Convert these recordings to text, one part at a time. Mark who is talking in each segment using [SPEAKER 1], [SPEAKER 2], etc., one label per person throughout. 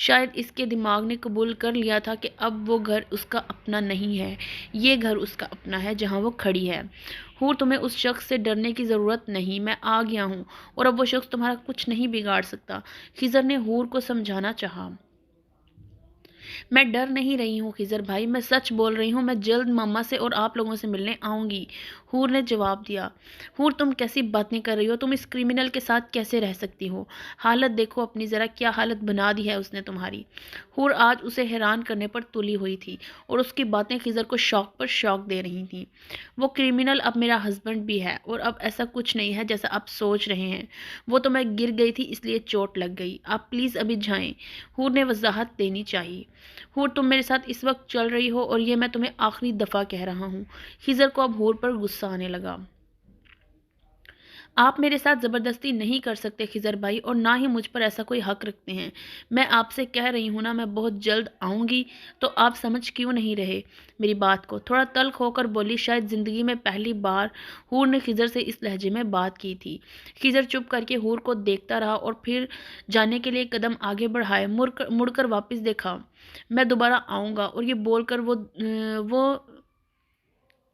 [SPEAKER 1] شاید اس کے دماغ نے قبول کر لیا تھا کہ اب وہ گھر اس کا اپنا نہیں ہے، یہ گھر اس کا اپنا ہے جہاں وہ کھڑی ہے۔ حور تمہیں اس شخص سے ڈرنے کی ضرورت نہیں، میں آ گیا ہوں اور اب وہ شخص تمہارا کچھ نہیں بگاڑ سکتا۔ خضر نے حور کو سمجھانا چاہا۔ میں ڈر نہیں رہی ہوں خضر بھائی، میں سچ بول رہی ہوں، میں جلد ماما سے اور آپ لوگوں سے ملنے آؤں گی، حور نے جواب دیا۔ حور تم کیسی باتیں کر رہی ہو، تم اس کرمنل کے ساتھ کیسے رہ سکتی ہو؟ حالت دیکھو اپنی ذرا، کیا حالت بنا دی ہے اس نے تمہاری۔ حور آج اسے حیران کرنے پر تلی ہوئی تھی اور اس کی باتیں خضر کو شوق پر شوق دے رہی تھیں۔ وہ کرمنل اب میرا ہسبینڈ بھی ہے اور اب ایسا کچھ نہیں ہے جیسا آپ سوچ رہے ہیں، وہ تو میں گر گئی تھی اس لیے چوٹ لگ گئی، آپ پلیز ابھی جائیں، حور نے وضاحت دینی چاہیے۔ حور تم میرے ساتھ اس وقت چل رہی ہو اور یہ میں تمہیں آخری دفعہ کہہ رہا ہوں۔ خضر کو اب حور پر غصہ آنے لگا۔ آپ میرے ساتھ زبردستی نہیں کر سکتے خضر بھائی، اور نہ ہی مجھ پر ایسا کوئی حق رکھتے ہیں۔ میں آپ سے کہہ رہی ہوں نا، میں بہت جلد آؤں گی، تو آپ سمجھ کیوں نہیں رہے میری بات کو؟ تھوڑا تلخ ہو کر بولی۔ شاید زندگی میں پہلی بار حور نے خضر سے اس لہجے میں بات کی تھی۔ خضر چپ کر کے حور کو دیکھتا رہا اور پھر جانے کے لیے قدم آگے بڑھائے۔ مڑ کر واپس دیکھا۔ میں دوبارہ آؤں گا، اور یہ بول کر وہ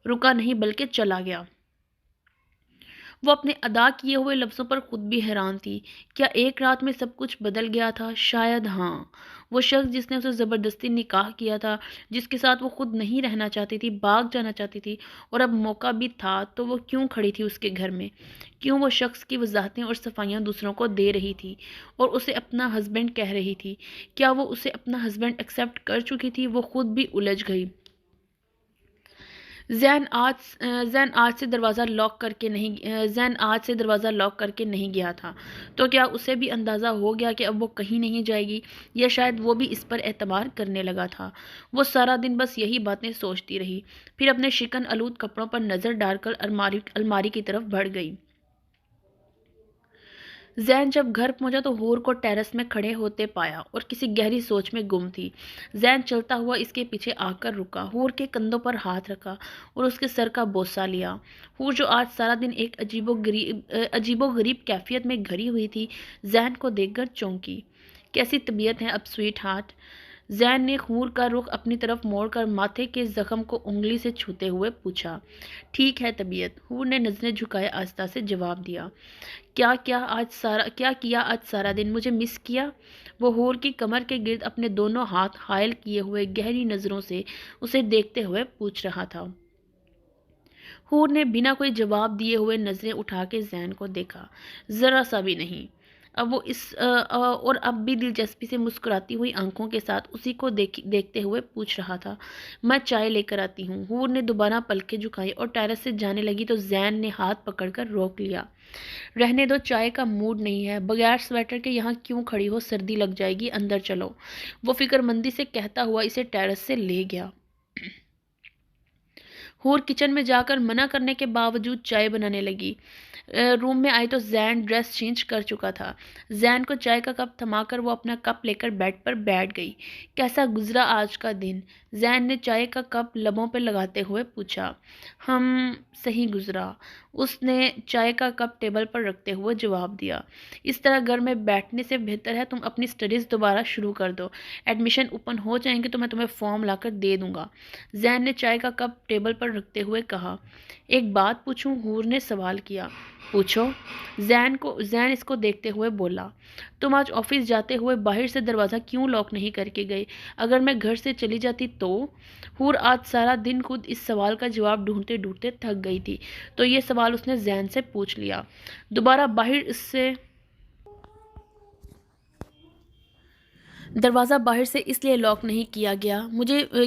[SPEAKER 1] رکا نہیں بلکہ چلا گیا۔ وہ اپنے ادا کیے ہوئے لفظوں پر خود بھی حیران تھی۔ کیا ایک رات میں سب کچھ بدل گیا تھا؟ شاید ہاں۔ وہ شخص جس نے اسے زبردستی نکاح کیا تھا، جس کے ساتھ وہ خود نہیں رہنا چاہتی تھی، بھاگ جانا چاہتی تھی، اور اب موقع بھی تھا، تو وہ کیوں کھڑی تھی اس کے گھر میں؟ کیوں وہ شخص کی وضاحتیں اور صفائیاں دوسروں کو دے رہی تھی اور اسے اپنا ہسبینڈ کہہ رہی تھی؟ کیا وہ اسے اپنا ہسبینڈ ایکسیپٹ کر چکی تھی؟ وہ خود بھی الجھ گئی۔ زین آج سے دروازہ لاک کر کے نہیں گیا تھا، تو کیا اسے بھی اندازہ ہو گیا کہ اب وہ کہیں نہیں جائے گی، یا شاید وہ بھی اس پر اعتبار کرنے لگا تھا؟ وہ سارا دن بس یہی باتیں سوچتی رہی، پھر اپنے شکن آلود کپڑوں پر نظر ڈال کر الماری کی طرف بڑھ گئی۔ زین جب گھر پہنچا تو حور کو ٹیرس میں کھڑے ہوتے پایا اور کسی گہری سوچ میں گم تھی۔ زین چلتا ہوا اس کے پیچھے آ کر رکا، حور کے کندھوں پر ہاتھ رکھا اور اس کے سر کا بوسہ لیا۔ حور جو آج سارا دن ایک عجیب و غریب کیفیت میں گھری ہوئی تھی، زین کو دیکھ کر چونکی۔ کیسی طبیعت ہے اب سویٹ ہارٹ؟ زین نے حور کا رخ اپنی طرف موڑ کر ماتھے کے زخم کو انگلی سے چھوتے ہوئے پوچھا۔ ٹھیک ہے طبیعت، حور نے نظریں جھکائے آہستہ سے جواب دیا۔ کیا کیا آج سارا دن؟ مجھے مس کیا؟ وہ حور کی کمر کے گرد اپنے دونوں ہاتھ حائل کیے ہوئے گہری نظروں سے اسے دیکھتے ہوئے پوچھ رہا تھا۔ حور نے بنا کوئی جواب دیے ہوئے نظریں اٹھا کے زین کو دیکھا۔ ذرا سا بھی نہیں۔ اب بھی دلچسپی سے مسکراتی ہوئی آنکھوں کے ساتھ اسی کو دیکھتے ہوئے پوچھ رہا تھا۔ میں چائے لے کر آتی ہوں۔ حور نے دوبارہ پلکیں جھکائی اور ٹیرس سے جانے لگی تو زین نے ہاتھ پکڑ کر روک لیا۔ رہنے دو، چائے کا موڈ نہیں ہے، بغیر سویٹر کے یہاں کیوں کھڑی ہو، سردی لگ جائے گی، اندر چلو، وہ فکر مندی سے کہتا ہوا اسے ٹیرس سے لے گیا۔ حور کچن میں جا کر منع کرنے کے باوجود چائے بنانے لگی۔ روم میں آئی تو زین ڈریس چینج کر چکا تھا۔ زین کو چائے کا کپ تھما کر وہ اپنا کپ لے کر بیڈ پر بیٹھ گئی۔ کیسا گزرا آج کا دن؟ زین نے چائے کا کپ لبوں پہ لگاتے ہوئے پوچھا۔ صحیح گزرا، اس نے چائے کا کپ ٹیبل پر رکھتے ہوئے جواب دیا۔ اس طرح گھر میں بیٹھنے سے بہتر ہے تم اپنی سٹڈیز دوبارہ شروع کر دو، ایڈمیشن اوپن ہو جائیں گے تو میں تمہیں فارم لا کر دے دوں گا، زین نے چائے کا کپ ٹیبل پر رکھتے ہوئے کہا۔ ایک بات پوچھوں؟ حور نے سوال کیا۔ پوچھو، زین اس کو دیکھتے ہوئے بولا۔ تم آج آفس جاتے ہوئے باہر سے دروازہ کیوں لاک نہیں کر کے گئے؟ اگر میں گھر سے چلی جاتی تو؟ حور آج سارا دن خود اس سوال کا جواب ڈھونڈتے ڈھونڈتے تھک گئی تھی، تو یہ سوال اس نے زین سے پوچھ لیا۔ دوبارہ دروازہ باہر سے اس لیے لاک نہیں کیا گیا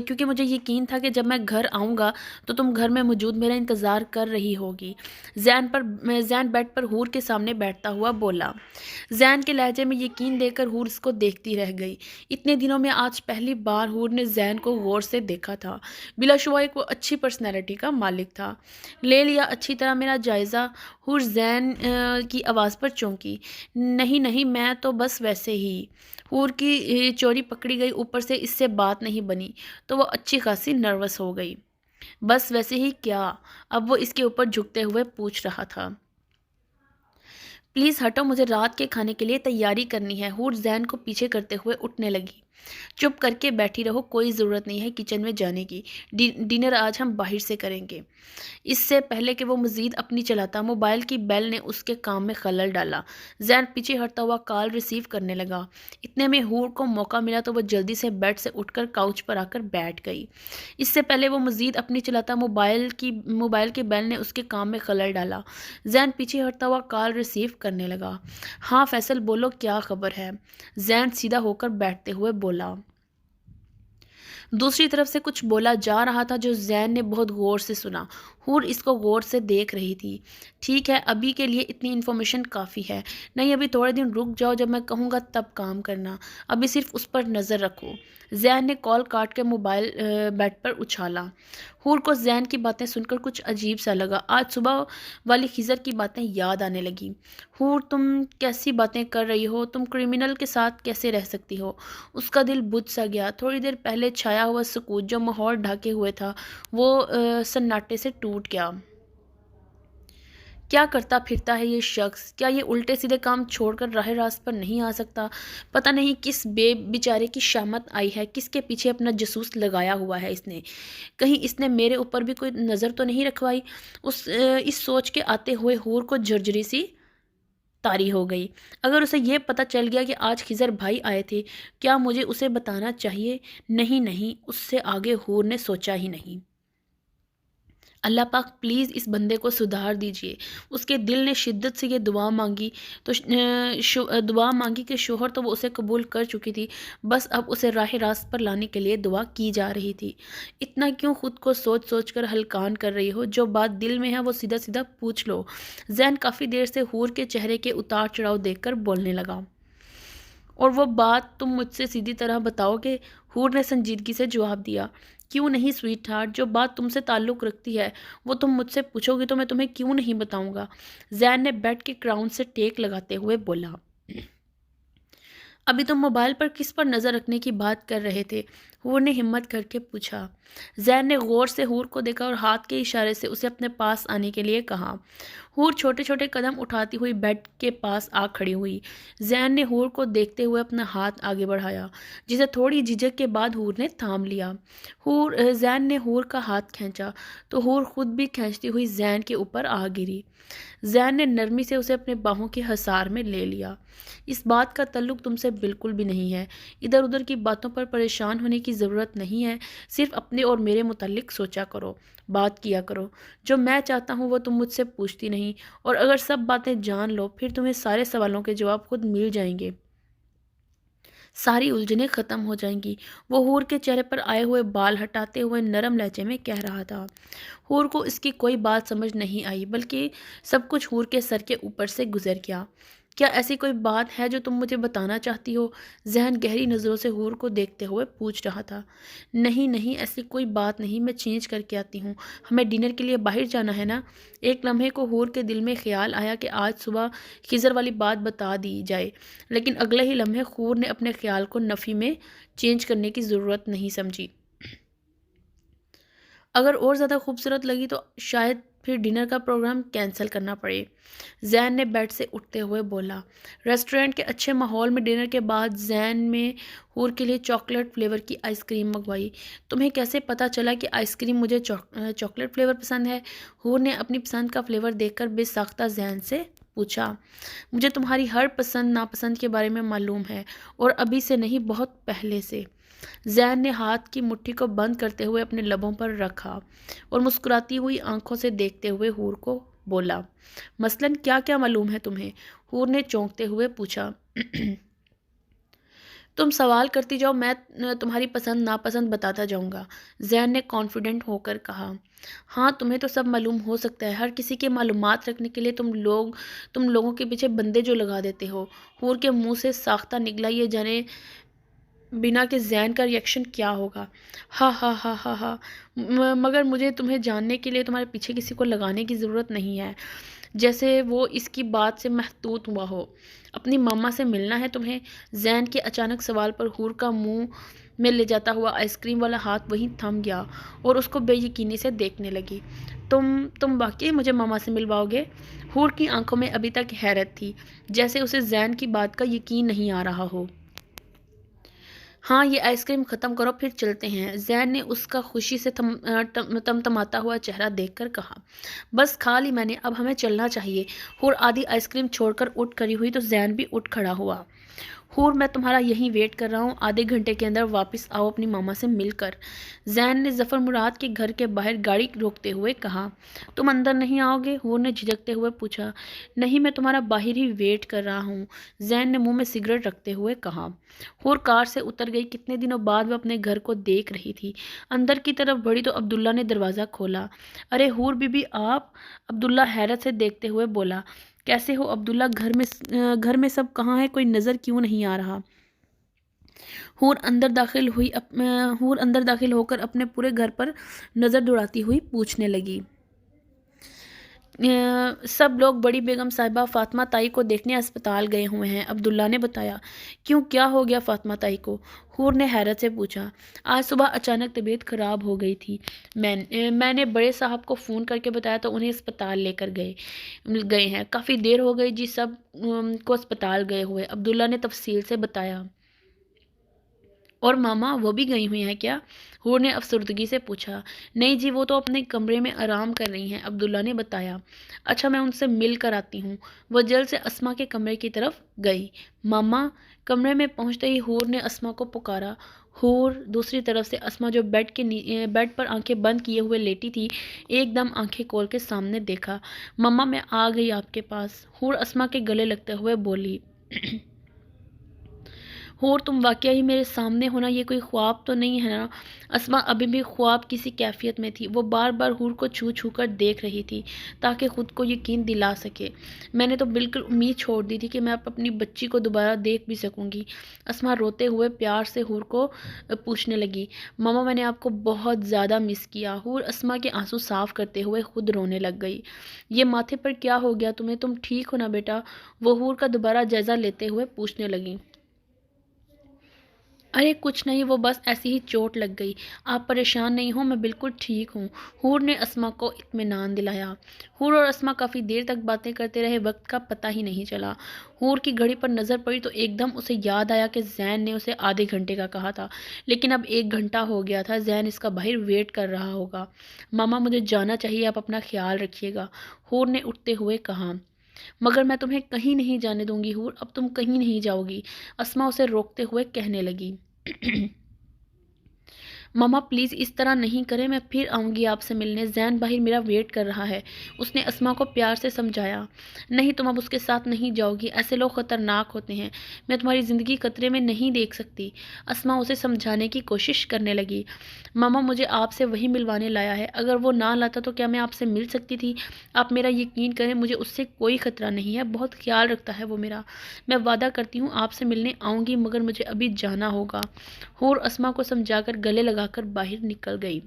[SPEAKER 1] کیونکہ مجھے یقین تھا کہ جب میں گھر آؤں گا تو تم گھر میں موجود میرا انتظار کر رہی ہوگی، زین بیڈ پر حور کے سامنے بیٹھتا ہوا بولا۔ زین کے لہجے میں یقین دیکھ کر حور اس کو دیکھتی رہ گئی۔ اتنے دنوں میں آج پہلی بار حور نے زین کو غور سے دیکھا تھا۔ بلا شبہ ایک وہ اچھی پرسنالٹی کا مالک تھا۔ لے لیا اچھی طرح میرا جائزہ؟ حور زین کی آواز پر چونکی۔ نہیں، میں تو بس ویسے ہی۔ حور کی چوری پکڑی گئی، اوپر سے اس سے بات نہیں بنی تو وہ اچھی خاصی نروس ہو گئی۔ بس ویسے ہی کیا؟ اب وہ اس کے اوپر جھکتے ہوئے پوچھ رہا تھا۔ پلیز ہٹو، مجھے رات کے کھانے کے لیے تیاری کرنی ہے۔ حور زین کو پیچھے کرتے ہوئے اٹھنے لگی۔ چپ کر کے بیٹھی رہو، کوئی ضرورت نہیں ہے کچن میں جانے کی، ڈنر آج ہم باہر سے کریں گے۔ اس سے پہلے کہ وہ مزید اپنی چلاتا، موبائل کی بیل نے اس کے کام میں خلل ڈالا۔ زین پیچھے ہٹتا ہوا کال ریسیو کرنے لگا۔ اتنے میں حور کو موقع ملا تو وہ جلدی سے بیڈ سے اٹھ کر کاؤچ پر آ کر بیٹھ گئی۔ اس سے پہلے وہ مزید اپنی چلاتا، موبائل کی بیل نے اس کے کام میں خلل ڈالا۔ زین پیچھے ہٹتا ہوا کال ریسیو کرنے لگا۔ ہاں فیصل بولو، کیا خبر ہے؟ زین سیدھا ہو کر بیٹھتے ہوئے بولا۔ دوسری طرف سے کچھ بولا جا رہا تھا جو زین نے بہت غور سے سنا۔ حور اس کو غور سے دیکھ رہی تھی۔ ٹھیک ہے، ابھی کے لیے اتنی انفارمیشن کافی ہے۔ نہیں، ابھی تھوڑے دن رک جاؤ، جب میں کہوں گا تب کام کرنا۔ ابھی صرف اس پر نظر رکھو۔ زین نے کال کاٹ کے موبائل بیڈ پر اچھالا۔ حور کو زین کی باتیں سن کر کچھ عجیب سا لگا۔ آج صبح والی خضر کی باتیں یاد آنے لگیں۔ حور تم کیسی باتیں کر رہی ہو؟ تم کرمنل کے ساتھ کیسے رہ سکتی ہو؟ اس کا دل بجھ سا گیا۔ تھوڑی دیر پہلے چھایا ہوا سکوت جو ماحول ڈھکے ہوئے تھا وہ سناٹے سے ٹوٹ گیا۔ کیا کرتا پھرتا ہے یہ شخص؟ کیا یہ الٹے سیدھے کام چھوڑ کر راہ راست پر نہیں آ سکتا؟ پتہ نہیں کس بے بیچارے کی شامت آئی ہے، کس کے پیچھے اپنا جاسوس لگایا ہوا ہے اس نے۔ کہیں اس نے میرے اوپر بھی کوئی نظر تو نہیں رکھوائی؟ اس سوچ کے آتے ہوئے حور کو جھرجھری سی طاری ہو گئی۔ اگر اسے یہ پتہ چل گیا کہ آج خضر بھائی آئے تھے، کیا مجھے اسے بتانا چاہیے؟ نہیں، اس سے آگے حور نے سوچا ہی نہیں۔ اللہ پاک پلیز اس بندے کو سدھار دیجئے۔ اس کے دل نے شدت سے یہ دعا مانگی کہ شوہر تو وہ اسے قبول کر چکی تھی، بس اب اسے راہ راست پر لانے کے لیے دعا کی جا رہی تھی۔ اتنا کیوں خود کو سوچ سوچ کر ہلکان کر رہی ہو؟ جو بات دل میں ہے وہ سیدھا سیدھا پوچھ لو۔ زین کافی دیر سے حور کے چہرے کے اتار چڑھاؤ دیکھ کر بولنے لگا۔ اور وہ بات تم مجھ سے سیدھی طرح بتاؤ گے؟ حور نے سنجیدگی سے جواب دیا۔ کیوں نہیں سویٹ ہارٹ، جو بات تم سے تعلق رکھتی ہے وہ تم مجھ سے پوچھو گی تو میں تمہیں کیوں نہیں بتاؤں گا؟ زین نے بیڈ کے کراؤن سے ٹیک لگاتے ہوئے بولا۔ ابھی تم موبائل پر کس پر نظر رکھنے کی بات کر رہے تھے؟ حور نے ہمت کر کے پوچھا۔ زین نے غور سے حور کو دیکھا اور ہاتھ کے اشارے سے اسے اپنے پاس آنے کے لیے کہا۔ حور چھوٹے چھوٹے قدم اٹھاتی ہوئی بیڈ کے پاس آ کھڑی ہوئی۔ زین نے حور کو دیکھتے ہوئے اپنا ہاتھ آگے بڑھایا، جسے تھوڑی جھجک کے بعد حور نے تھام لیا۔ زین نے حور کا ہاتھ کھینچا تو حور خود بھی کھینچتی ہوئی زین کے اوپر آ گری۔ زین نے نرمی سے اسے اپنے باہوں کے حصار میں لے لیا۔ اس بات کا تعلق تم سے بالکل بھی نہیں ہے۔ ادھر ادھر کی باتوں پر پریشان ہونے کی ضرورت نہیں ہے، صرف اپنے اور میرے متعلق سوچا کرو، بات کیا کرو۔ جو میں چاہتا ہوں وہ تم مجھ سے پوچھتی نہیں، اور اگر سب باتیں جان لو پھر تمہیں سارے سوالوں کے جواب خود مل جائیں گے، ساری الجھنیں ختم ہو جائیں گی۔ وہ حور کے چہرے پر آئے ہوئے بال ہٹاتے ہوئے نرم لہجے میں کہہ رہا تھا۔ حور کو اس کی کوئی بات سمجھ نہیں آئی، بلکہ سب کچھ حور کے سر کے اوپر سے گزر گیا۔ کیا ایسی کوئی بات ہے جو تم مجھے بتانا چاہتی ہو؟ ذہن گہری نظروں سے حور کو دیکھتے ہوئے پوچھ رہا تھا۔ نہیں، ایسی کوئی بات نہیں، میں چینج کر کے آتی ہوں، ہمیں ڈنر کے لیے باہر جانا ہے نا۔ ایک لمحے کو حور کے دل میں خیال آیا کہ آج صبح خضر والی بات بتا دی جائے، لیکن اگلے ہی لمحے حور نے اپنے خیال کو نفی میں چینج کرنے کی ضرورت نہیں سمجھی۔ اگر اور زیادہ خوبصورت لگی تو شاید پھر ڈنر کا پروگرام کینسل کرنا پڑے، زین نے بیڈ سے اٹھتے ہوئے بولا۔ ریسٹورنٹ کے اچھے ماحول میں ڈنر کے بعد زین میں حور کے لیے چاکلیٹ فلیور کی آئس کریم منگوائی۔ تمہیں کیسے پتہ چلا کہ آئس کریم مجھے چاکلیٹ فلیور پسند ہے؟ حور نے اپنی پسند کا فلیور دیکھ کر بے ساختہ زین سے پوچھا۔ مجھے تمہاری ہر پسند ناپسند کے بارے میں معلوم ہے، اور ابھی سے نہیں، بہت پہلے سے۔ زین نے ہاتھ کی مٹھی کو بند کرتے ہوئے اپنے لبوں پر رکھا اور مسکراتی ہوئی آنکھوں سے دیکھتے ہوئے حور کو بولا۔ مثلاً کیا کیا معلوم ہے تمہیں؟ حور نے چونکتے ہوئے پوچھا۔ تم سوال کرتی جاؤ، میں تمہاری پسند ناپسند بتاتا جاؤں گا، زین نے کانفیڈنٹ ہو کر کہا۔ ہاں تمہیں تو سب معلوم ہو سکتا ہے، ہر کسی کے معلومات رکھنے کے لیے تم لوگوں کے پیچھے بندے جو لگا دیتے ہو۔ حور کے منہ سے ساختہ نکلا، یہ جانے بنا کہ زین کا ریئیکشن کیا ہوگا۔ ہا، مگر مجھے تمہیں جاننے کے لیے تمہارے پیچھے کسی کو لگانے کی ضرورت نہیں ہے، جیسے وہ اس کی بات سے محتوط ہوا ہو۔ اپنی ماما سے ملنا ہے تمہیں؟ زین کے اچانک سوال پر حور کا منہ میں لے جاتا ہوا آئس کریم والا ہاتھ وہیں تھم گیا اور اس کو بے یقینی سے دیکھنے لگی۔ تم واقعی مجھے ماما سے ملواؤ گے؟ حور کی آنکھوں میں ابھی تک حیرت تھی، جیسے اسے زین کی بات کا یقین نہیں آ رہا ہو۔ ہاں، یہ آئس کریم ختم کرو پھر چلتے ہیں، زین نے اس کا خوشی سے تمتماتا ہوا چہرہ دیکھ کر کہا۔ بس کھا لی میں نے، اب ہمیں چلنا چاہیے۔ حور آدھی آئس کریم چھوڑ کر اٹھ کھڑی ہوئی تو زین بھی اٹھ کھڑا ہوا۔ حور میں تمہارا یہیں ویٹ کر رہا ہوں، آدھے گھنٹے کے اندر واپس آؤ اپنی ماما سے مل کر، زین نے ظفر مراد کے گھر کے باہر گاڑی روکتے ہوئے کہا۔ تم اندر نہیں آؤ گے؟ حور نے جھجکتے ہوئے پوچھا۔ نہیں، میں تمہارا باہر ہی ویٹ کر رہا ہوں، زین نے منہ میں سگریٹ رکھتے ہوئے کہا۔ حور کار سے اتر گئی، کتنے دنوں بعد وہ اپنے گھر کو دیکھ رہی تھی۔ اندر کی طرف بڑھی تو عبداللہ نے دروازہ کھولا۔ ارے حور بی بی آپ؟ عبداللہ حیرت سے دیکھتے ہوئے بولا۔ کیسے ہو عبداللہ؟ گھر میں سب کہاں ہے؟ کوئی نظر کیوں نہیں آ رہا؟ حور اندر داخل ہو کر اپنے پورے گھر پر نظر دوڑاتی ہوئی پوچھنے لگی۔ سب لوگ بڑی بیگم صاحبہ فاطمہ تائی کو دیکھنے اسپتال گئے ہوئے ہیں، عبداللہ نے بتایا۔ کیوں، کیا ہو گیا فاطمہ تائی کو؟ حور نے حیرت سے پوچھا۔ آج صبح اچانک طبیعت خراب ہو گئی تھی، میں نے بڑے صاحب کو فون کر کے بتایا تو انہیں اسپتال لے کر گئے ہیں۔ کافی دیر ہو گئی جی سب کو اسپتال گئے ہوئے، عبداللہ نے تفصیل سے بتایا۔ اور ماما وہ بھی گئی ہوئی ہیں کیا؟ حور نے افسردگی سے پوچھا۔ نہیں جی، وہ تو اپنے کمرے میں آرام کر رہی ہیں، عبداللہ نے بتایا۔ اچھا، میں ان سے مل کر آتی ہوں۔ وہ جلد سے اسما کے کمرے کی طرف گئی۔ ماما، کمرے میں پہنچتے ہی حور نے اسما کو پکارا۔ حور دوسری طرف سے اسما جو بیڈ پر آنکھیں بند کیے ہوئے لیٹی تھی، ایک دم آنکھیں کھول کے سامنے دیکھا۔ ماما میں آ گئی آپ کے پاس، حور اسما کے گلے لگتے ہوئے بولی۔ حور تم واقعہ ہی میرے سامنے ہونا، یہ کوئی خواب تو نہیں ہے نا؟ اسما ابھی بھی خواب کسی کیفیت میں تھی، وہ بار بار حور کو چھو چھو کر دیکھ رہی تھی تاکہ خود کو یقین دلا سکے۔ میں نے تو بالکل امید چھوڑ دی تھی کہ میں اپنی بچی کو دوبارہ دیکھ بھی سکوں گی، اسما روتے ہوئے پیار سے حور کو پوچھنے لگی۔ ماما میں نے آپ کو بہت زیادہ مس کیا۔ حور اسما کے آنسو صاف کرتے ہوئے خود رونے لگ گئی۔ یہ ماتھے پر کیا ہو گیا تمہیں؟ تم ٹھیک ہو نا بیٹا؟ وہ حور کا دوبارہ جائزہ لیتے ہوئے پوچھنے لگی۔ ارے کچھ نہیں، وہ بس ایسی ہی چوٹ لگ گئی، آپ پریشان نہیں ہوں، میں بالکل ٹھیک ہوں، حور نے اسما کو اطمینان دلایا۔ حور اور اسما کافی دیر تک باتیں کرتے رہے، وقت کا پتہ ہی نہیں چلا۔ حور کی گھڑی پر نظر پڑی تو ایک دم اسے یاد آیا کہ زین نے اسے آدھے گھنٹے کا کہا تھا، لیکن اب 1 گھنٹہ ہو گیا تھا، زین اس کا باہر ویٹ کر رہا ہوگا۔ ماما مجھے جانا چاہیے، آپ اپنا خیال رکھیے گا، حور نے اٹھتے ہوئے کہا۔ مگر میں تمہیں کہیں نہیں جانے دوں گی حور، اب تم کہیں نہیں جاؤ گی، اسما اسے روکتے ہوئے کہنے لگی۔ ماما پلیز اس طرح نہیں کریں، میں پھر آؤں گی آپ سے ملنے، زین باہر میرا ویٹ کر رہا ہے، اس نے اسما کو پیار سے سمجھایا۔ نہیں، تم اب اس کے ساتھ نہیں جاؤ گی، ایسے لوگ خطرناک ہوتے ہیں، میں تمہاری زندگی خطرے میں نہیں دیکھ سکتی، اسما اسے سمجھانے کی کوشش کرنے لگی۔ ماما مجھے آپ سے وہی ملوانے لایا ہے، اگر وہ نہ لاتا تو کیا میں آپ سے مل سکتی تھی؟ آپ میرا یقین کریں، مجھے اس سے کوئی خطرہ نہیں ہے، بہت خیال رکھتا ہے وہ میرا، میں وعدہ کرتی ہوں آپ سے ملنے آؤں گی، مگر مجھے ابھی جانا ہوگا۔ حور اسما کو سمجھا کر گلے لگا کر باہر نکل گئی۔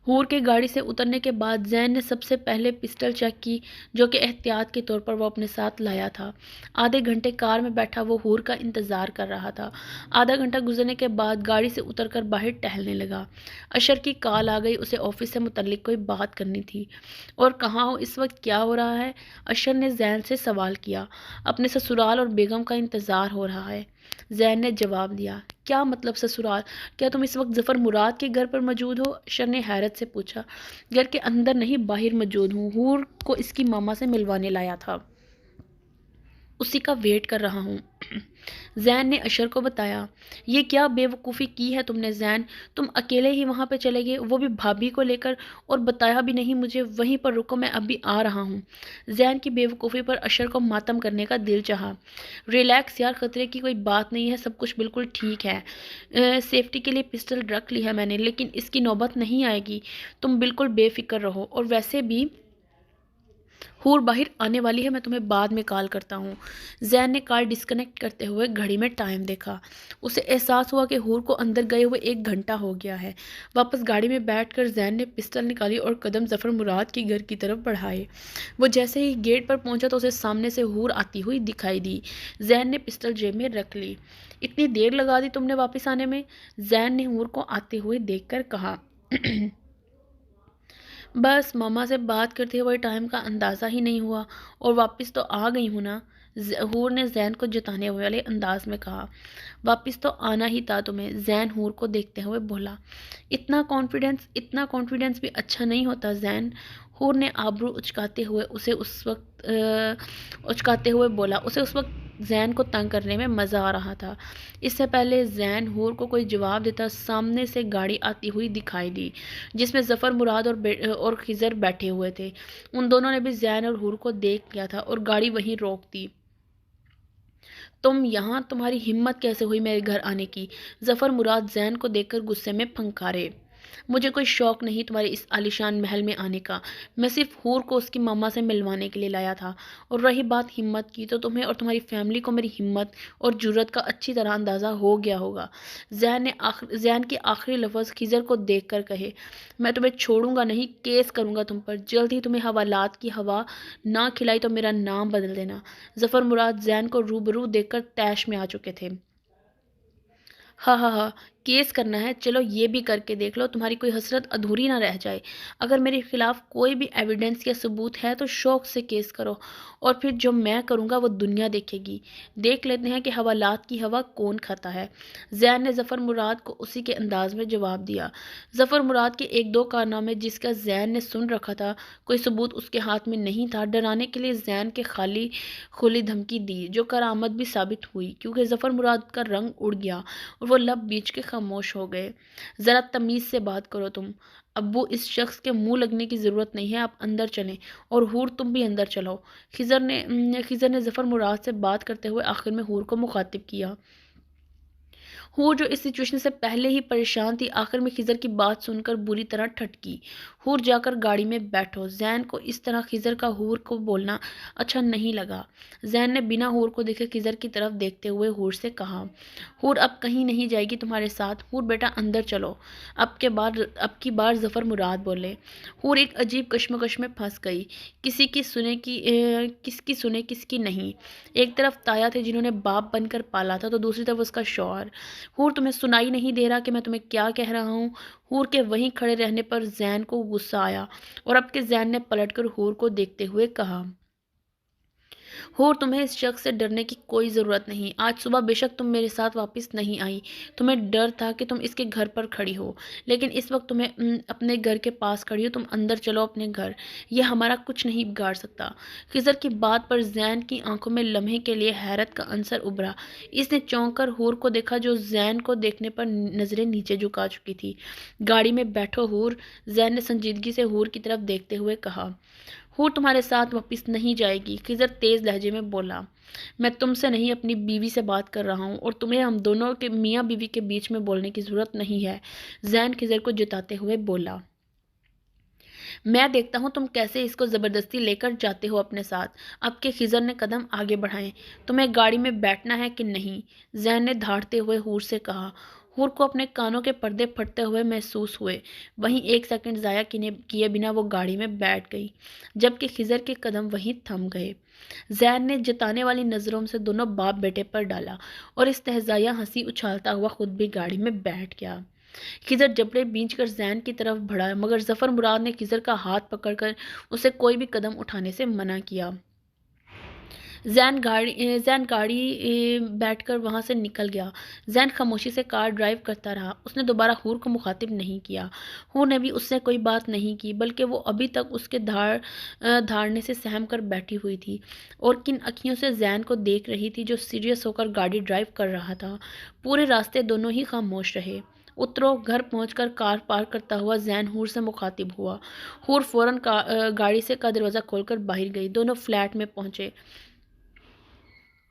[SPEAKER 1] حور کے گاڑی سے اترنے کے بعد زین نے سب سے پہلے پسٹل چیک کی، جو کہ احتیاط کے طور پر وہ اپنے ساتھ لایا تھا۔ آدھے گھنٹے کار میں بیٹھا وہ حور کا انتظار کر رہا تھا۔ آدھا گھنٹہ گزرنے کے بعد گاڑی سے اتر کر باہر ٹہلنے لگا۔ اشر کی کال آ گئی، اسے آفس سے متعلق کوئی بات کرنی تھی۔ اور کہاں ہو اس وقت، کیا ہو رہا ہے؟ اشر نے زین سے سوال کیا۔ اپنے سسرال اور بیگم کا انتظار ہو رہا ہے، زین نے جواب دیا۔ کیا مطلب سسرال؟ کیا تم اس وقت ظفر مراد کے گھر پر موجود ہو؟ اشر نے حیرت سے پوچھا۔ گھر کے اندر نہیں، باہر موجود ہوں، حور کو اس کی ماما سے ملوانے لایا تھا، اسی کا ویٹ کر رہا ہوں، زین نے اشر کو بتایا۔ یہ کیا بے وقوفی کی ہے تم نے زین، تم اکیلے ہی وہاں پہ چلے گئے، وہ بھی بھابھی کو لے کر، اور بتایا بھی نہیں مجھے، وہیں پر رکو میں ابھی آ رہا ہوں۔ زین کی بے وقوفی پر اشر کو ماتم کرنے کا دل چاہا۔ ریلیکس یار، خطرے کی کوئی بات نہیں ہے، سب کچھ بالکل ٹھیک ہے، سیفٹی کے لیے پسٹل رکھ لی ہے میں نے، لیکن اس کی نوبت نہیں آئے گی، تم بالکل بے فکر رہو، اور ویسے بھی حور باہر آنے والی ہے، میں تمہیں بعد میں کال کرتا ہوں۔ زین نے کال ڈسکنیکٹ کرتے ہوئے گھڑی میں ٹائم دیکھا۔ اسے احساس ہوا کہ حور کو اندر گئے ہوئے 1 گھنٹہ ہو گیا ہے۔ واپس گاڑی میں بیٹھ کر زین نے پسٹل نکالی اور قدم ظفر مراد کے گھر کی طرف بڑھائے۔ وہ جیسے ہی گیٹ پر پہنچا تو اسے سامنے سے حور آتی ہوئی دکھائی دی۔ زین نے پسٹل جیب میں رکھ لی۔ اتنی دیر لگا دی تم نے واپس آنے میں؟ زین نے حور کو آتے ہوئے دیکھ کر کہا۔ بس ماما سے بات کرتے ہوئے ٹائم کا اندازہ ہی نہیں ہوا، اور واپس تو آ گئی ہوں نا، حور نے زین کو جتانے والے انداز میں کہا۔ واپس تو آنا ہی تھا تمہیں، زین حور کو دیکھتے ہوئے بولا۔ اتنا کانفیڈنس بھی اچھا نہیں ہوتا زین، حور نے آبرو اچکاتے ہوئے بولا۔ اسے اس وقت زین کو تنگ کرنے میں مزہ آ رہا تھا۔ اس سے پہلے زین حور کو کوئی جواب دیتا سامنے سے گاڑی آتی ہوئی دکھائی دی، جس میں ظفر مراد اور خضر بیٹھے ہوئے تھے۔ ان دونوں نے بھی زین اور حور کو دیکھ لیا تھا اور گاڑی وہیں روک دی۔ تم یہاں، تمہاری ہمت کیسے ہوئی میرے گھر آنے کی؟ ظفر مراد زین کو دیکھ کر غصے میں پھنکارے۔ مجھے کوئی شوق نہیں تمہارے اس عالیشان محل میں آنے کا، میں صرف حور کو اس کی ماما سے ملوانے کے لیے لایا تھا۔ اور رہی بات ہمت کی، تو تمہیں اور تمہاری فیملی کو میری ہمت اور جرأت کا اچھی طرح اندازہ ہو گیا ہوگا۔ زین کے آخری لفظ خضر کو دیکھ کر کہے۔ میں تمہیں چھوڑوں گا نہیں، کیس کروں گا تم پر، جلد ہی تمہیں حوالات کی ہوا نہ کھلائی تو میرا نام بدل دینا۔ ظفر مراد زین کو روبرو دیکھ کر طیش میں آ چکے تھے۔ ہاں ہاں ہاں، کیس کرنا ہے؟ چلو یہ بھی کر کے دیکھ لو، تمہاری کوئی حسرت ادھوری نہ رہ جائے۔ اگر میرے خلاف کوئی بھی ایویڈنس یا ثبوت ہے تو شوق سے کیس کرو، اور پھر جو میں کروں گا وہ دنیا دیکھے گی۔ دیکھ لیتے ہیں کہ حوالات کی ہوا کون کھاتا ہے۔ زین نے ظفر مراد کو اسی کے انداز میں جواب دیا۔ ظفر مراد کے 1-2 کارنامے جس کا زین نے سن رکھا تھا، کوئی ثبوت اس کے ہاتھ میں نہیں تھا، ڈرانے کے لیے زین کے خالی کھلی دھمکی دی، جو کارآمد بھی ثابت ہوئی، کیونکہ ظفر مراد کا رنگ اڑ گیا اور وہ لب بیچ کے خاموش ہو گئے۔ ذرا تمیز سے بات کرو تم، ابو اس شخص کے منہ لگنے کی ضرورت نہیں ہے، آپ اندر چلیں، اور حور تم بھی اندر چلو۔ خضر نے ظفر مراد سے بات کرتے ہوئے آخر میں حور کو مخاطب کیا۔ حور جو اس سچویشن سے پہلے ہی پریشان تھی، آخر میں خضر کی بات سن کر بری طرح ٹھٹکی۔ حور جا کر گاڑی میں بیٹھو۔ زین کو اس طرح خضر کا حور کو بولنا اچھا نہیں لگا۔ زین نے بنا حور کو دیکھے خضر کی طرف دیکھتے ہوئے حور سے کہا۔ حور اب کہیں نہیں جائے گی تمہارے ساتھ، حور بیٹا اندر چلو، اب کی بار ظفر مراد بولے۔ حور ایک عجیب کشمکش میں پھنس گئی، کس کی سنے کس کی نہیں۔ ایک طرف تایا تھے جنہوں نے باپ بن کر پالا تھا، تو دوسری طرف اس کا شوہر۔ حور تمہیں سنائی نہیں دے رہا کہ میں تمہیں کیا کہہ رہا ہوں؟ حور کے وہیں کھڑے رہنے پر زین کو غصہ آیا، اور اب کے زین نے پلٹ کر حور کو دیکھتے ہوئے کہا۔ حور تمہیں اس شخص سے ڈرنے کی کوئی ضرورت نہیں۔ آج صبح بے شک تم میرے ساتھ واپس نہیں آئی، تمہیں ڈر تھا کہ تم اس کے گھر پر کھڑی ہو، لیکن اس وقت تمہیں اپنے گھر کے پاس کھڑی ہو، تم اندر چلو اپنے گھر، یہ ہمارا کچھ نہیں بگاڑ سکتا۔ خضر کی بات پر زین کی آنکھوں میں لمحے کے لیے حیرت کا عنصر ابھرا۔ اس نے چونک کر حور کو دیکھا، جو زین کو دیکھنے پر نظریں نیچے جھکا چکی تھی۔ گاڑی میں بیٹھو حور، زین نے سنجیدگی سے حور کی طرف دیکھتے ہوئے کہا۔ حور تمہارے ساتھ واپس نہیں جائے گی، خضر تیز لہجے میں بولا۔ میں تم سے نہیں، اپنی بیوی سے بات کر رہا ہوں، اور تمہیں ہم دونوں کے میاں بیوی کے بیچ میں بولنے کی ضرورت نہیں ہے، زین خضر کو جتاتے ہوئے بولا۔ میں دیکھتا ہوں تم کیسے اس کو زبردستی لے کر جاتے ہو اپنے ساتھ۔ اب کے خضر نے قدم آگے بڑھائے۔ تمہیں گاڑی میں بیٹھنا ہے کہ نہیں؟ زین نے دھاڑتے ہوئے حور سے کہا۔ حور کو اپنے کانوں کے پردے پھٹتے ہوئے محسوس ہوئے، وہیں 1 سیکنڈ ضائع کیے بنا وہ گاڑی میں بیٹھ گئی، جبکہ خضر کے قدم وہیں تھم گئے۔ زین نے جتانے والی نظروں سے دونوں باپ بیٹے پر ڈالا، اور استہزائیہ ہنسی اچھالتا ہوا خود بھی گاڑی میں بیٹھ گیا۔ خضر جبڑے بھینچ کر زین کی طرف بڑھا، مگر ظفر مراد نے خضر کا ہاتھ پکڑ کر اسے کوئی بھی قدم اٹھانے سے منع کیا۔ زین گاڑی بیٹھ کر وہاں سے نکل گیا۔ زین خاموشی سے کار ڈرائیو کرتا رہا، اس نے دوبارہ حور کو مخاطب نہیں کیا۔ حور نے بھی اس سے کوئی بات نہیں کی، بلکہ وہ ابھی تک اس کے دھاڑنے سے سہم کر بیٹھی ہوئی تھی، اور کن اکھیوں سے زین کو دیکھ رہی تھی جو سیریس ہو کر گاڑی ڈرائیو کر رہا تھا۔ پورے راستے دونوں ہی خاموش رہے۔ اترو۔ گھر پہنچ کر کار پارک کرتا ہوا زین حور سے مخاطب ہوا۔ حور فوراً گاڑی کا دروازہ کھول کر باہر گئی۔ دونوں فلیٹ میں پہنچے۔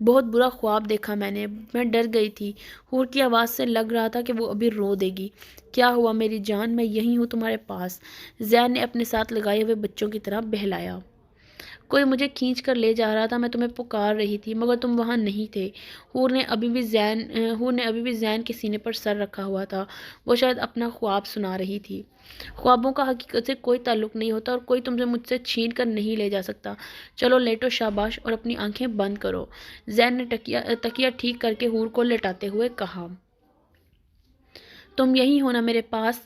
[SPEAKER 1] بہت برا خواب دیکھا میں ڈر گئی تھی۔ حور کی آواز سے لگ رہا تھا کہ وہ ابھی رو دے گی۔ کیا ہوا میری جان؟ میں یہی ہوں تمہارے پاس، زین نے اپنے ساتھ لگائے ہوئے بچوں کی طرح بہلایا۔ کوئی مجھے کھینچ کر لے جا رہا تھا، میں تمہیں پکار رہی تھی مگر تم وہاں نہیں تھے۔ حور نے ابھی بھی زین کے سینے پر سر رکھا ہوا تھا۔ وہ شاید اپنا خواب سنا رہی تھی۔ خوابوں کا حقیقت سے کوئی تعلق نہیں ہوتا اور کوئی تم سے مجھ سے چھین کر نہیں لے جا سکتا۔ چلو لیٹو شاباش اور اپنی آنکھیں بند کرو، زین نے تکیہ ٹھیک کر کے حور کو لٹاتے ہوئے کہا۔ تم یہی ہو نا میرے پاس؟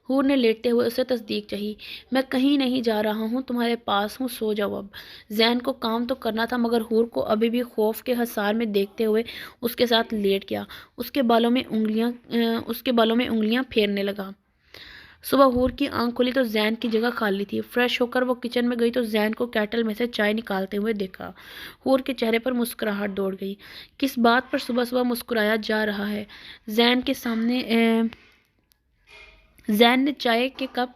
[SPEAKER 1] حور نے لیٹتے ہوئے اسے تصدیق چاہی۔ میں کہیں نہیں جا رہا ہوں، تمہارے پاس ہوں، سو جاؤ اب۔ زین کو کام تو کرنا تھا مگر حور کو ابھی بھی خوف کے حصار میں دیکھتے ہوئے اس کے ساتھ لیٹ گیا۔ اس کے بالوں میں انگلیاں پھیرنے لگا۔ صبح حور کی آنکھ کھلی تو زین کی جگہ خالی تھی۔ فریش ہو کر وہ کچن میں گئی تو زین کو کیٹل میں سے چائے نکالتے ہوئے دیکھا۔ حور کے چہرے پر مسکراہٹ دوڑ گئی۔ کس بات پر صبح صبح مسکرایا جا رہا ہے؟ زین نے چائے کے کپ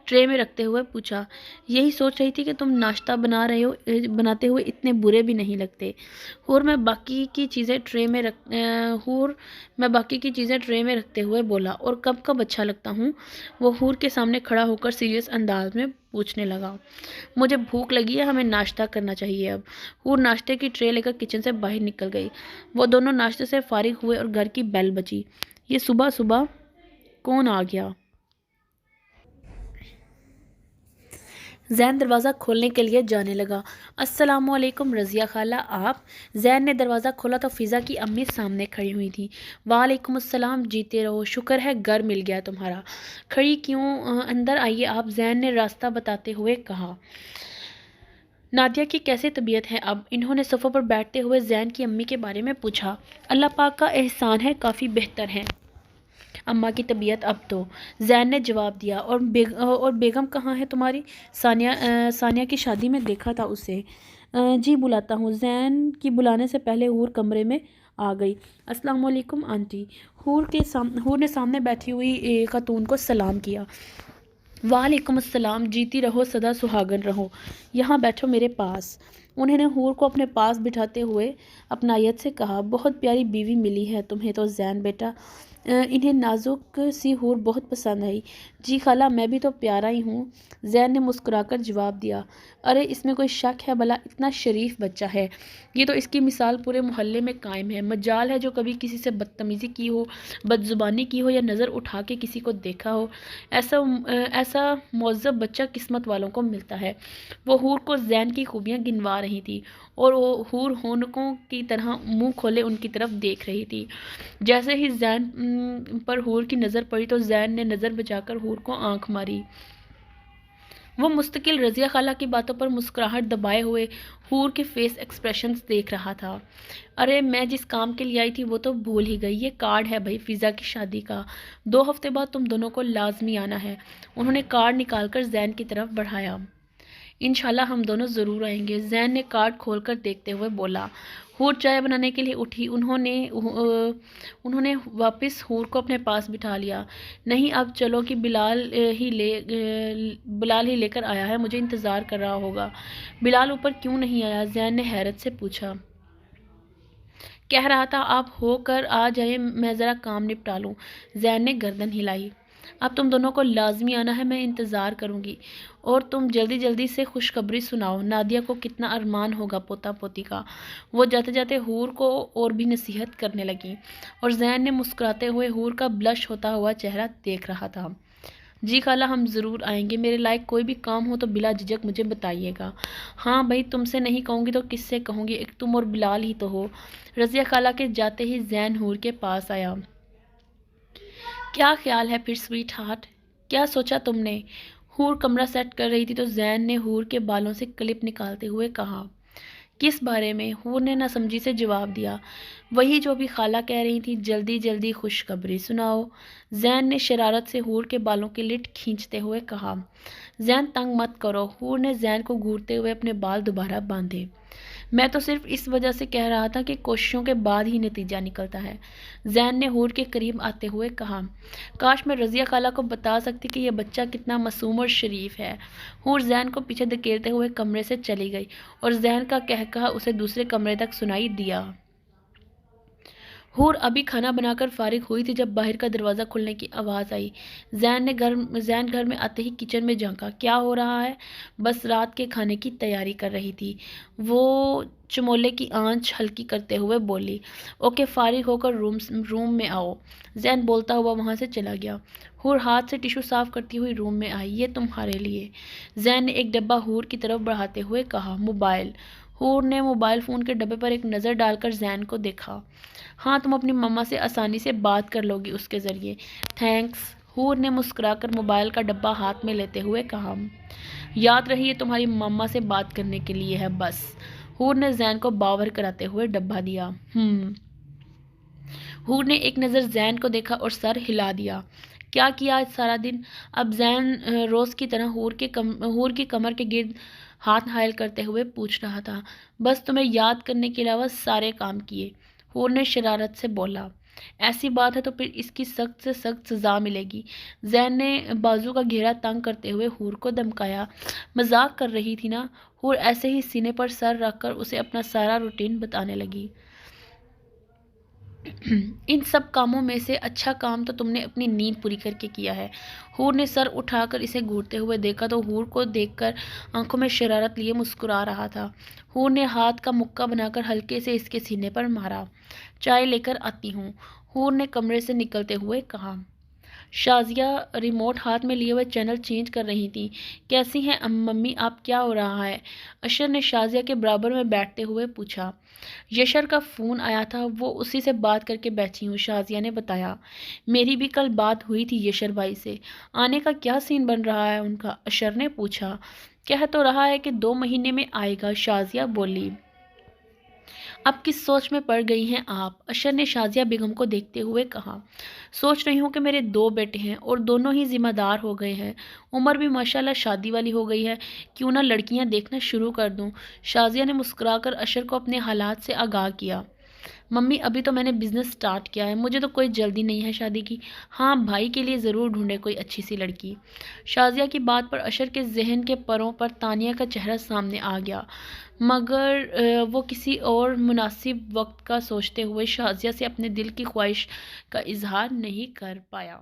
[SPEAKER 1] ٹرے میں رکھتے ہوئے پوچھا۔ یہی سوچ رہی تھی کہ تم ناشتہ بناتے ہوئے اتنے برے بھی نہیں لگتے۔ حور میں باقی کی چیزیں ٹرے میں رکھتے ہوئے بولا۔ اور کب اچھا لگتا ہوں؟ وہ حور کے سامنے کھڑا ہو کر سیریس انداز میں پوچھنے لگا۔ مجھے بھوک لگی ہے، ہمیں ناشتہ کرنا چاہیے اب۔ حور ناشتے کی ٹرے لے کر کچن سے باہر نکل گئی۔ وہ دونوں ناشتے سے فارغ ہوئے اور گھر کی بیل بجی۔ یہ صبح صبح کون آ گیا؟ زین دروازہ کھولنے کے لیے جانے لگا۔ السلام علیکم رضیہ خالہ، آپ؟ زین نے دروازہ کھولا تو فضا کی امی سامنے کھڑی ہوئی تھیں۔ وعلیکم السلام، جیتے رہو، شکر ہے گھر مل گیا تمہارا۔ کھڑی کیوں؟ اندر آئیے آپ، زین نے راستہ بتاتے ہوئے کہا۔ نادیہ کی کیسے طبیعت ہے اب؟ انہوں نے صفوں پر بیٹھتے ہوئے زین کی امی کے بارے میں پوچھا۔ اللہ پاک کا احسان ہے، کافی بہتر ہیں اماں کی طبیعت اب تو، زین نے جواب دیا۔ اور بیگم کہاں ہے تمہاری؟ ثانیہ کی شادی میں دیکھا تھا اسے۔ جی بلاتا ہوں۔ زین کی بلانے سے پہلے حور کمرے میں آ گئی۔ السلام علیکم آنٹی۔ حور نے سامنے بیٹھی ہوئی خاتون کو سلام کیا۔ وعلیکم السلام، جیتی رہو، سدا سہاگن رہو، یہاں بیٹھو میرے پاس۔ انہوں نے حور کو اپنے پاس بٹھاتے ہوئے اپنائیت سے کہا۔ بہت پیاری بیوی ملی ہے تمہیں تو زین بیٹا۔ انہیں نازک سی حور بہت پسند آئی۔ جی خالہ، میں بھی تو پیارا ہی ہوں، زین نے مسکرا کر جواب دیا۔ ارے اس میں کوئی شک ہے بھلا، اتنا شریف بچہ ہے، یہ تو اس کی مثال پورے محلے میں قائم ہے۔ مجال ہے جو کبھی کسی سے بدتمیزی کی ہو، بد زبانی کی ہو یا نظر اٹھا کے کسی کو دیکھا ہو۔ ایسا مہذب بچہ قسمت والوں کو ملتا ہے۔ وہ حور کو زین کی خوبیاں گنوا رہی تھی اور وہ حور ہونکوں کی طرح منہ کھولے ان کی طرف دیکھ رہی تھی۔ جیسے ہی زین پر حور کی نظر پڑی تو زین نے نظر بچا کر حور کو آنکھ ماری۔ وہ مستقل رضیہ خالہ کی باتوں پر مسکراہٹ دبائے ہوئے حور کے فیس ایکسپریشنز دیکھ رہا تھا۔ ارے میں جس کام کے لیے آئی تھی وہ تو بھول ہی گئی، یہ کارڈ ہے بھائی فضا کی شادی کا، 2 ہفتے بعد تم دونوں کو لازمی آنا ہے۔ انہوں نے کارڈ نکال کر زین کی طرف بڑھایا۔ انشاءاللہ ہم دونوں ضرور آئیں گے، زین نے کارڈ کھول کر دیکھتے ہوئے بولا۔ حور چائے بنانے کے لیے اٹھی۔ انہوں نے واپس حور کو اپنے پاس بٹھا لیا۔ نہیں اب چلو کہ بلال ہی لے کر آیا ہے، مجھے انتظار کر رہا ہوگا۔ بلال اوپر کیوں نہیں آیا؟ زین نے حیرت سے پوچھا۔ کہہ رہا تھا آپ ہو کر آ جائیں، میں ذرا کام نپٹا لوں، زین نے گردن ہلائی۔ اب تم دونوں کو لازمی آنا ہے، میں انتظار کروں گی، اور تم جلدی سے خوشخبری سناؤ، نادیہ کو کتنا ارمان ہوگا پوتا پوتی کا۔ وہ جاتے جاتے حور کو اور بھی نصیحت کرنے لگیں اور زین نے مسکراتے ہوئے حور کا بلش ہوتا ہوا چہرہ دیکھ رہا تھا۔ جی خالہ ہم ضرور آئیں گے، میرے لائق کوئی بھی کام ہو تو بلا جھجک مجھے بتائیے گا۔ ہاں بھائی، تم سے نہیں کہوں گی تو کس سے کہوں گی، ایک تم اور بلال ہی تو ہو۔ رضیہ خالہ کے جاتے ہی زین حور کے پاس آیا۔ کیا خیال ہے پھر سویٹ ہارٹ؟ کیا سوچا تم نے؟ حور کمرہ سیٹ کر رہی تھی تو زین نے حور کے بالوں سے کلپ نکالتے ہوئے کہا۔ کس بارے میں؟ حور نے ناسمجھی سے جواب دیا۔ وہی جو بھی خالہ کہہ رہی تھی، جلدی خوشخبری سناؤ، زین نے شرارت سے حور کے بالوں کی لٹ کھینچتے ہوئے کہا۔ زین تنگ مت کرو، حور نے زین کو گھورتے ہوئے اپنے بال دوبارہ باندھے۔ میں تو صرف اس وجہ سے کہہ رہا تھا کہ کوششوں کے بعد ہی نتیجہ نکلتا ہے، زین نے حور کے قریب آتے ہوئے کہا۔ کاش میں رضیہ خالہ کو بتا سکتی کہ یہ بچہ کتنا معصوم اور شریف ہے۔ حور زین کو پیچھے دھکیلتے ہوئے کمرے سے چلی گئی اور زین کا قہقہہ اسے دوسرے کمرے تک سنائی دیا۔ حور ابھی کھانا بنا کر فارغ ہوئی تھی جب باہر کا دروازہ کھلنے کی آواز آئی۔ زین گھر میں آتے ہی کچن میں جھانکا۔ کیا ہو رہا ہے؟ بس رات کے کھانے کی تیاری کر رہی تھی، وہ چمولے کی آنچ ہلکی کرتے ہوئے بولی۔ اوکے، فارغ ہو کر روم میں آؤ۔ زین بولتا ہوا وہاں سے چلا گیا۔ حور ہاتھ سے ٹشو صاف کرتی ہوئی روم میں آئی۔ یہ تمہارے لیے۔ زین نے ایک ڈبہ حور کی طرف بڑھاتے ہوئے کہا۔ موبائل؟ حور نے موبائل فون کے ڈبے پر ایک نظر ڈال کر زین کو دیکھا۔ ہاں، تم اپنی مما سے آسانی سے بات کر لو گی اس کے ذریعے۔ تھینکس، حور نے مسکرا کر موبائل کا ڈبہ ہاتھ میں لیتے ہوئے کہا۔ یاد رہے یہ تمہاری مما سے بات کرنے کے لیے ہے بس۔ حور نے زین کو باور کراتے ہوئے ڈبہ دیا۔ حور نے ایک نظر زین کو دیکھا اور سر ہلا دیا۔ کیا کیا آج سارا دن؟ اب زین روز کی طرح حور کی کمر کے گرد ہاتھ حائل کرتے ہوئے پوچھ رہا تھا۔ بس تمہیں یاد کرنے کے علاوہ سارے کام کیے، حور نے شرارت سے بولا۔ ایسی بات ہے تو پھر اس کی سخت سے سخت سزا ملے گی۔ زین نے بازو کا گھیرا تنگ کرتے ہوئے حور کو دمکایا۔ مذاق کر رہی تھی نا؟ حور ایسے ہی سینے پر سر رکھ کر اسے اپنا سارا روٹین بتانے لگی۔ ان سب کاموں میں سے اچھا کام تو تم نے اپنی نیند پوری کر کے کیا ہے۔ حور نے سر اٹھا کر اسے گھورتے ہوئے دیکھا تو حور کو دیکھ کر آنکھوں میں شرارت لیے مسکرا رہا تھا۔ حور نے ہاتھ کا مکہ بنا کر ہلکے سے اس کے سینے پر مارا۔ چائے لے کر آتی ہوں، حور نے کمرے سے نکلتے ہوئے کہا۔ شازیہ ریموٹ ہاتھ میں لیے ہوئے چینل چینج کر رہی تھی۔ کیسی ہیں ممی آپ؟ کیا ہو رہا ہے؟ اشر نے شازیہ کے برابر میں بیٹھتے ہوئے پوچھا۔ یشر کا فون آیا تھا، وہ اسی سے بات کر کے بیٹھی ہوں، شازیہ نے بتایا۔ میری بھی کل بات ہوئی تھی یشر بھائی سے۔ آنے کا کیا سین بن رہا ہے ان کا؟ اشر نے پوچھا۔ کہہ تو رہا ہے کہ 2 مہینے میں آئے گا، شازیہ بولی۔ اب کس سوچ میں پڑ گئی ہیں آپ؟ اشر نے شازیہ بیگم کو دیکھتے ہوئے کہا۔ سوچ رہی ہوں کہ میرے 2 بیٹے ہیں اور دونوں ہی ذمہ دار ہو گئے ہیں، عمر بھی ماشاءاللہ شادی والی ہو گئی ہے، کیوں نہ لڑکیاں دیکھنا شروع کر دوں؟ شازیہ نے مسکرا کر اشر کو اپنے حالات سے آگاہ کیا۔ ممی ابھی تو میں نے بزنس سٹارٹ کیا ہے، مجھے تو کوئی جلدی نہیں ہے شادی کی۔ ہاں، بھائی کے لیے ضرور ڈھونڈے کوئی اچھی سی لڑکی۔ شازیہ کی بات پر اشر کے ذہن کے پروں پر تانیہ کا چہرہ سامنے آ گیا، مگر وہ کسی اور مناسب وقت کا سوچتے ہوئے شازیہ سے اپنے دل کی خواہش کا اظہار نہیں کر پایا۔